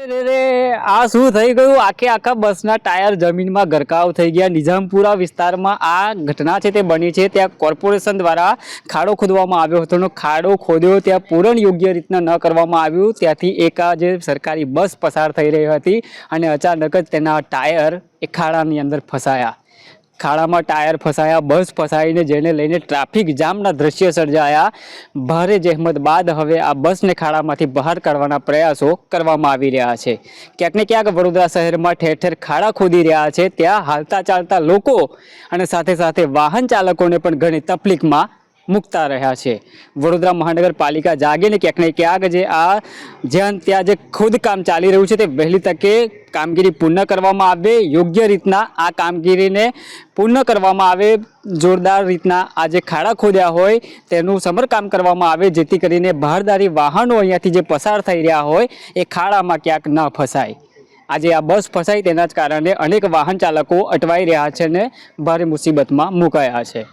રે આ શું થઈ ગયું? આખા બસના ટાયર જમીનમાં ગરકાવ થઈ ગયા। નિઝામપુરા વિસ્તારમાં આ ઘટના છે તે બની છે। ત્યાં કોર્પોરેશન દ્વારા ખાડો ખોદવામાં આવ્યો હતો અને ખાડો ખોદ્યો ત્યાં પૂરણ યોગ્ય રીતના ન કરવામાં આવ્યું। ત્યાંથી એક આ જે સરકારી બસ પસાર થઈ રહી હતી અને અચાનક જ તેના ટાયર એ ખાડાની અંદર ફસાયા। ખાડામાં ટાયર ફસાયા, બસ ફસાઈને જેને લઈને ટ્રાફિક જામના દ્રશ્ય સર્જાયા। ભારે જહેમત બાદ હવે આ બસને ખાડામાંથી બહાર કાઢવાના પ્રયાસો કરવામાં આવી રહ્યા છે। ક્યાંક ને ક્યાંક વડોદરા શહેરમાં ઠેર ઠેર ખાડા ખોદી રહ્યા છે। ત્યાં હાલતા ચાલતા લોકો અને સાથે સાથે વાહન ચાલકોને પણ ઘણી તકલીફમાં મુકતા રહ્યા છે। વડોદરા મહાનગરપાલિકા જાગે ને ક્યાંક ને ક્યાંક ત્યાં જે ખોદકામ ચાલી રહ્યું છે તે વહેલી તકે કામગીરી પૂર્ણ કરવામાં આવે, યોગ્ય રીતના આ કામગીરીને પૂર્ણ કરવામાં આવે, જોરદાર રીતના આ જે ખાડા ખોદ્યા હોય તેનું સમારકામ કરવામાં આવે, જેથી કરીને બહારદારી વાહનો અહીંયાથી જે પસાર થઈ રહ્યા હોય એ ખાડામાં ક્યાંક ન ફસાય। આજે આ બસ ફસાઈ તેના જ કારણે અનેક વાહન ચાલકો અટવાઈ રહ્યા છે અને ભારે મુસીબતમાં મુકાયા છે।